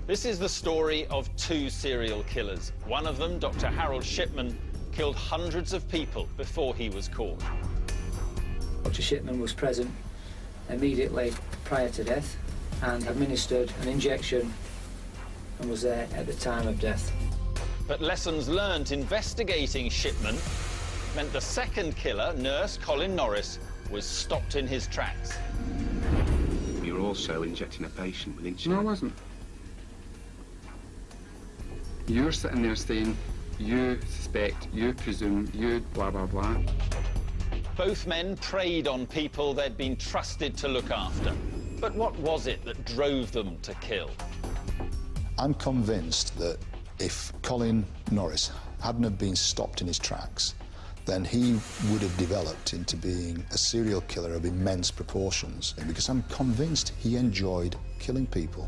This is the story of two serial killers. One of them, Dr. Harold Shipman, killed hundreds of people before he was caught. Dr. Shipman was present immediately prior to death and administered an injection and was there at the time of death. But lessons learned investigating Shipman meant the second killer, nurse Colin Norris, was stopped in his tracks. You were also injecting a patient with insulin. No, I wasn't. You're sitting there saying, you suspect, you presume, you blah, blah, blah. Both men preyed on people they'd been trusted to look after. But what was it that drove them to kill? I'm convinced that if Colin Norris hadn't have been stopped in his tracks, then he would have developed into being a serial killer of immense proportions, because I'm convinced he enjoyed killing people.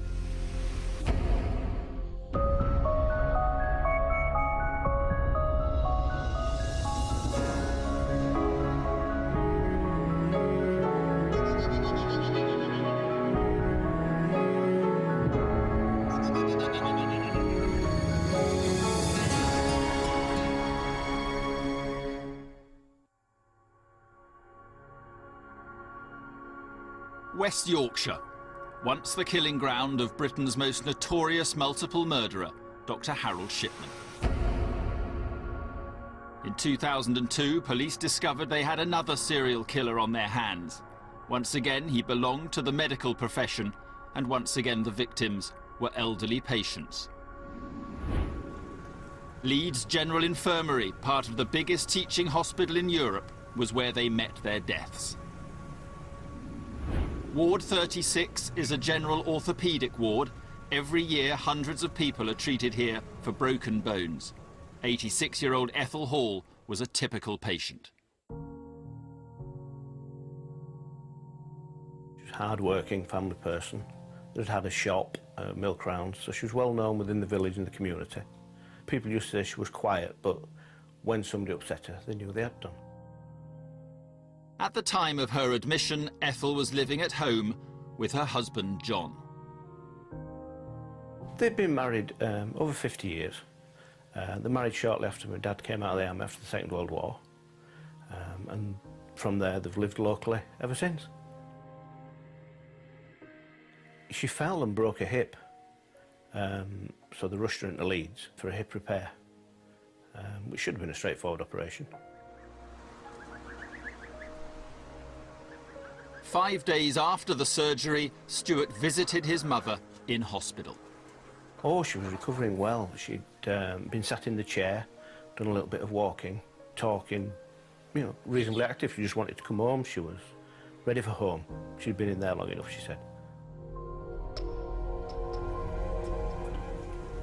West Yorkshire, once the killing ground of Britain's most notorious multiple murderer, Dr. Harold Shipman. In 2002, police discovered they had another serial killer on their hands. Once again, he belonged to the medical profession, and once again the victims were elderly patients. Leeds General Infirmary, part of the biggest teaching hospital in Europe, was where they met their deaths. Ward 36 is a general orthopaedic ward. Every year, hundreds of people are treated here for broken bones. 86-year-old Ethel Hall was a typical patient. She was a hard-working family person that had a shop, milk round, so she was well known within the village and the community. People used to say she was quiet, but when somebody upset her, they knew they had done. At the time of her admission, Ethel was living at home with her husband, John. They'd been married over 50 years. They married shortly after my dad came out of the army after the Second World War. And from there, they've lived locally ever since. She fell and broke a hip, so they rushed her into Leeds for a hip repair, which should have been a straightforward operation. 5 days after the surgery, Stuart visited his mother in hospital. Oh, she was recovering well. She'd been sat in the chair, done a little bit of walking, talking, you know, reasonably active. She just wanted to come home. She was ready for home. She'd been in there long enough, she said.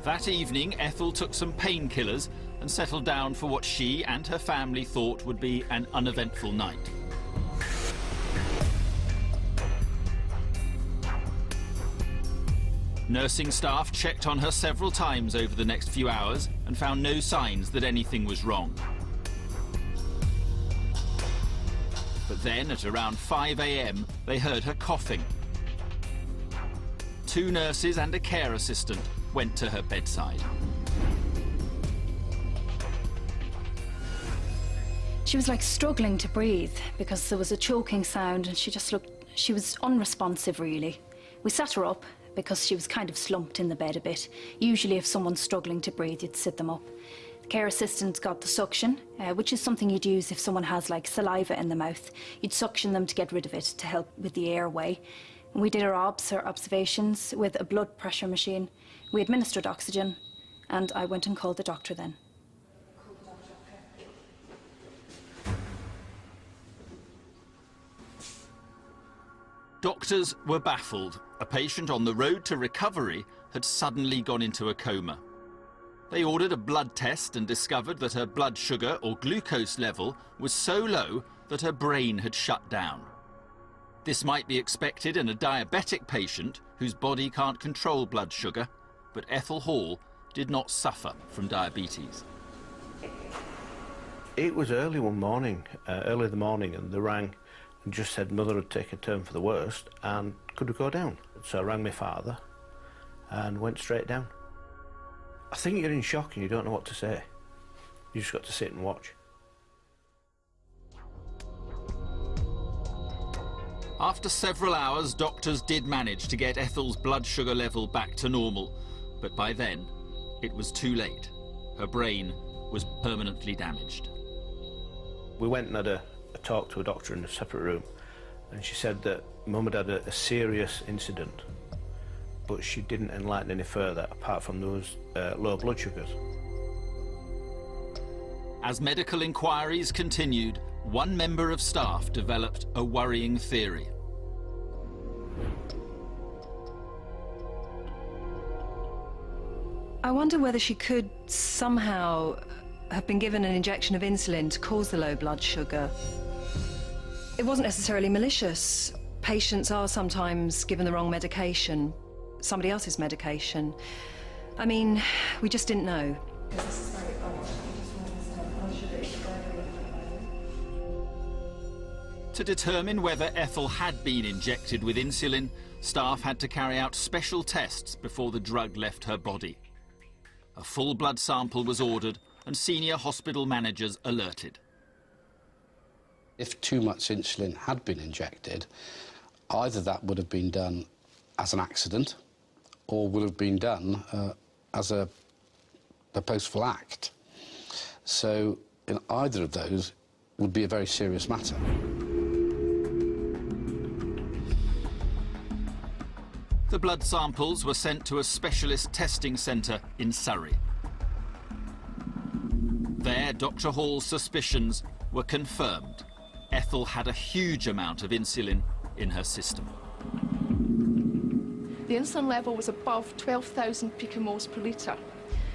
That evening, Ethel took some painkillers and settled down for what she and her family thought would be an uneventful night. Nursing staff checked on her several times over the next few hours and found no signs that anything was wrong. But then, at around 5 a.m, they heard her coughing. 2 nurses and a care assistant went to her bedside. She was like struggling to breathe because there was a choking sound and she was unresponsive really. We sat her up because she was kind of slumped in the bed a bit. Usually if someone's struggling to breathe, you'd sit them up. The care assistant got the suction, which is something you'd use if someone has like saliva in the mouth. You'd suction them to get rid of it to help with the airway. And we did our observations with a blood pressure machine. We administered oxygen and I went and called the doctor then. Doctors were baffled. A patient on the road to recovery had suddenly gone into a coma. They ordered a blood test and discovered that her blood sugar or glucose level was so low that her brain had shut down. This might be expected in a diabetic patient whose body can't control blood sugar, but Ethel Hall did not suffer from diabetes. It was early one morning, early in the morning, and they rang and just said mother had taken a turn for the worst and could we go down? So I rang my father and went straight down. I think you're in shock and you don't know what to say. You just got to sit and watch. After several hours, doctors did manage to get Ethel's blood sugar level back to normal, but by then, it was too late. Her brain was permanently damaged. We went and had a talk to a doctor in a separate room, and she said that Mum had had a serious incident, but she didn't enlighten any further apart from those low blood sugars. As medical inquiries continued, one member of staff developed a worrying theory. I wonder whether she could somehow have been given an injection of insulin to cause the low blood sugar. It wasn't necessarily malicious. Patients are sometimes given the wrong medication, somebody else's medication. I mean, we just didn't know. To determine whether Ethel had been injected with insulin, staff had to carry out special tests before the drug left her body. A full blood sample was ordered and senior hospital managers alerted. If too much insulin had been injected, either that would have been done as an accident or would have been done as a purposeful act. So in either of those would be a very serious matter. The blood samples were sent to a specialist testing centre in Surrey. There, Dr. Hall's suspicions were confirmed. Ethel had a huge amount of insulin in her system. The insulin level was above 12,000 picomoles per litre.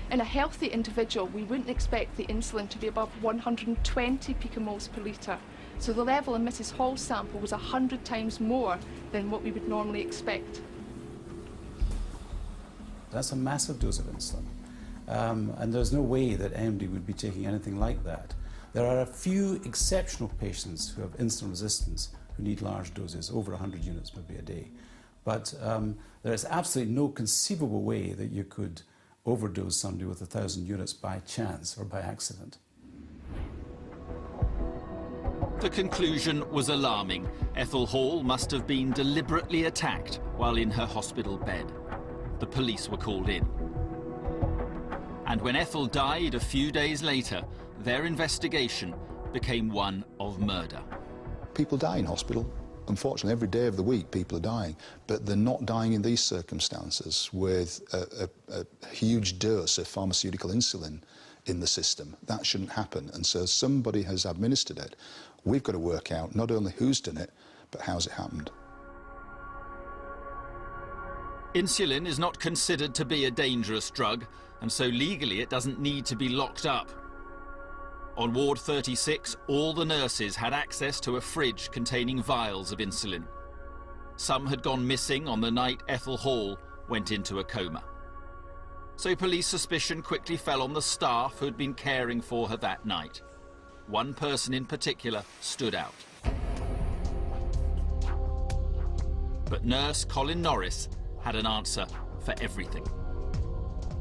In a healthy individual, we wouldn't expect the insulin to be above 120 picomoles per litre. So the level in Mrs. Hall's sample was 100 times more than what we would normally expect. That's a massive dose of insulin. And there's no way that MD would be taking anything like that. There are a few exceptional patients who have insulin resistance who need large doses, over 100 units maybe a day. But there is absolutely no conceivable way that you could overdose somebody with 1,000 units by chance or by accident. The conclusion was alarming. Ethel Hall must have been deliberately attacked while in her hospital bed. The police were called in. And when Ethel died a few days later, their investigation became one of murder. People die in hospital. Unfortunately, every day of the week people are dying, but they're not dying in these circumstances with a huge dose of pharmaceutical insulin in the system. That shouldn't happen, and so somebody has administered it. We've got to work out not only who's done it, but how's it happened. Insulin is not considered to be a dangerous drug, and so legally it doesn't need to be locked up. On Ward 36, all the nurses had access to a fridge containing vials of insulin. Some had gone missing on the night Ethel Hall went into a coma. So police suspicion quickly fell on the staff who'd been caring for her that night. One person in particular stood out. But nurse Colin Norris had an answer for everything.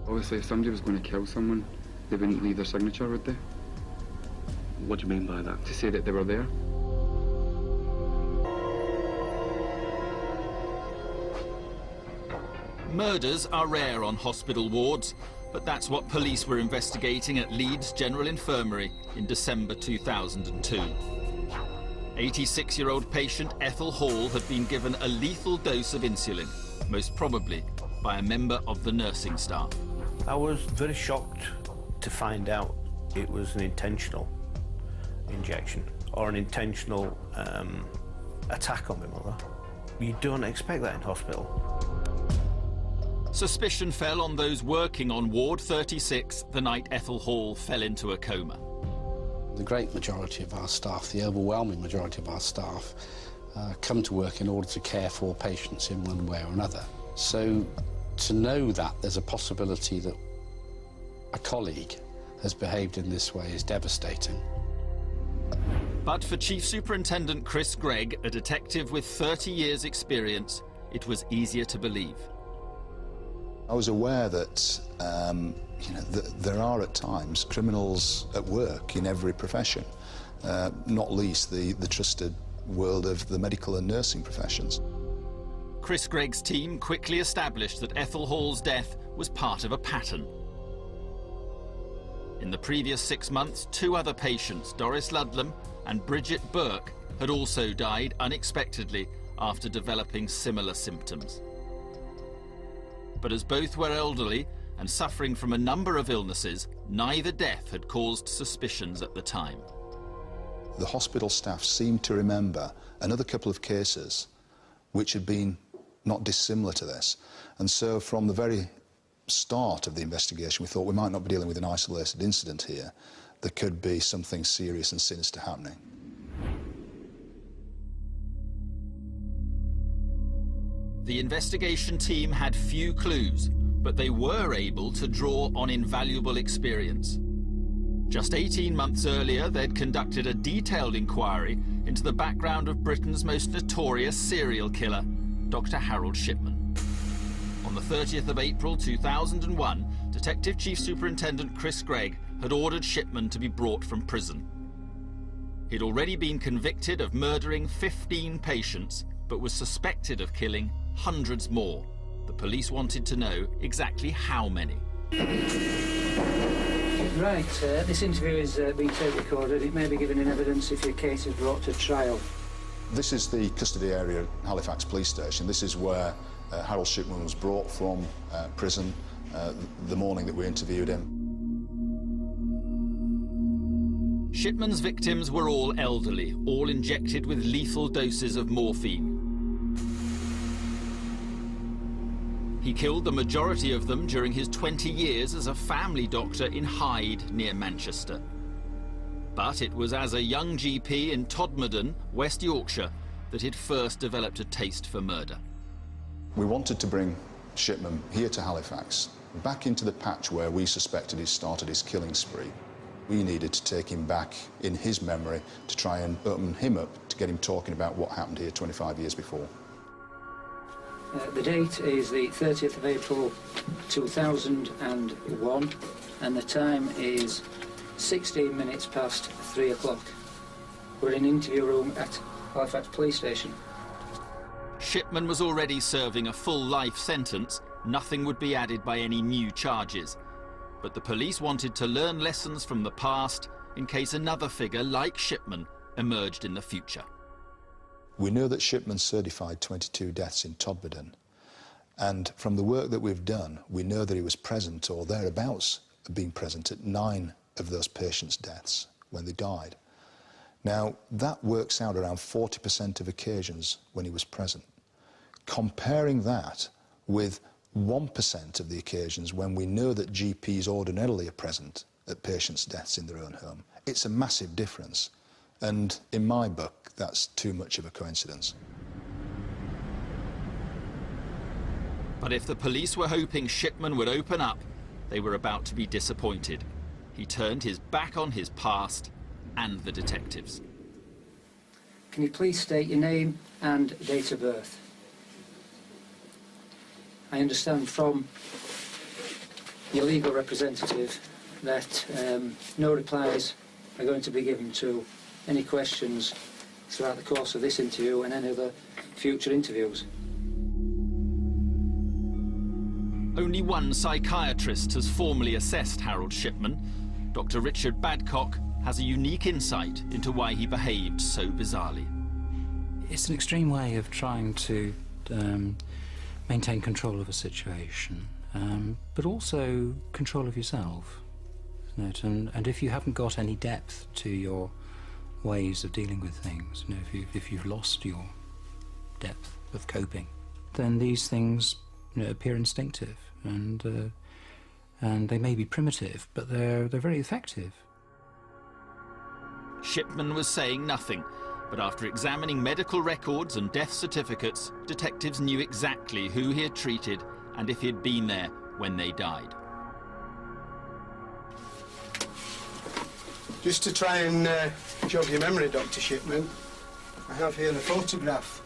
Obviously, if somebody was going to kill someone, they wouldn't leave their signature, would they? What do you mean by that? To say that they were there. Murders are rare on hospital wards, but that's what police were investigating at Leeds General Infirmary in December 2002. 86-year-old patient Ethel Hall had been given a lethal dose of insulin, most probably by a member of the nursing staff. I was very shocked to find out it was an intentional injection or an intentional attack on my mother. You don't expect that in hospital. Suspicion fell on those working on Ward 36 the night Ethel Hall fell into a coma. The great majority of our staff, the overwhelming majority of our staff, come to work in order to care for patients in one way or another. So to know that there's a possibility that a colleague has behaved in this way is devastating. But for Chief Superintendent Chris Gregg, a detective with 30 years' experience, it was easier to believe. I was aware that, there are at times criminals at work in every profession, not least the trusted world of the medical and nursing professions. Chris Gregg's team quickly established that Ethel Hall's death was part of a pattern. In the previous 6 months, 2 other patients, Doris Ludlam and Bridget Burke, had also died unexpectedly after developing similar symptoms. But as both were elderly and suffering from a number of illnesses, neither death had caused suspicions at the time. The hospital staff seemed to remember another couple of cases which had been not dissimilar to this. And so from the very start of the investigation, we thought we might not be dealing with an isolated incident here. There could be something serious and sinister happening. The investigation team had few clues, but they were able to draw on invaluable experience. Just 18 months earlier, they'd conducted a detailed inquiry into the background of Britain's most notorious serial killer, Dr. Harold Shipman. On the 30th of April 2001, Detective Chief Superintendent Chris Gregg had ordered Shipman to be brought from prison. He'd already been convicted of murdering 15 patients, but was suspected of killing hundreds more. The police wanted to know exactly how many. Right, this interview is being tape recorded. It may be given in evidence if your case is brought to trial. This is the custody area at Halifax Police Station. This is where Harold Shipman was brought from prison the morning that we interviewed him. Shipman's victims were all elderly, all injected with lethal doses of morphine. He killed the majority of them during his 20 years as a family doctor in Hyde, near Manchester. But it was as a young GP in Todmorden, West Yorkshire, that he'd first developed a taste for murder. We wanted to bring Shipman here to Halifax, back into the patch where we suspected he started his killing spree. We needed to take him back in his memory to try and open him up, to get him talking about what happened here 25 years before. The date is the 30th of April 2001 and the time is 16 minutes past 3 o'clock. We're in an interview room at Halifax Police Station. Shipman was already serving a full life sentence. Nothing would be added by any new charges. But the police wanted to learn lessons from the past in case another figure like Shipman emerged in the future. We know that Shipman certified 22 deaths in Todmorden, and from the work that we've done, we know that he was present or thereabouts of being present at 9 of those patients' deaths when they died. Now, that works out around 40% of occasions when he was present. Comparing that with 1% of the occasions when we know that GPs ordinarily are present at patients' deaths in their own home, it's a massive difference. And in my book, that's too much of a coincidence. But if the police were hoping Shipman would open up, they were about to be disappointed. He turned his back on his past and the detectives. Can you please state your name and date of birth? I understand from your legal representative that no replies are going to be given to any questions throughout the course of this interview and any other future interviews. Only one psychiatrist has formally assessed Harold Shipman. Dr. Richard Badcock has a unique insight into why he behaved so bizarrely. It's an extreme way of trying to maintain control of a situation, but also control of yourself, isn't it? And if you haven't got any depth to your ways of dealing with things, you know, if you've lost your depth of coping, then these things, you know, appear instinctive, and they may be primitive, but they're very effective. Shipman was saying nothing, but after examining medical records and death certificates, detectives knew exactly who he had treated and if he had been there when they died. Just to try and jog your memory, Dr. Shipman, I have here a photograph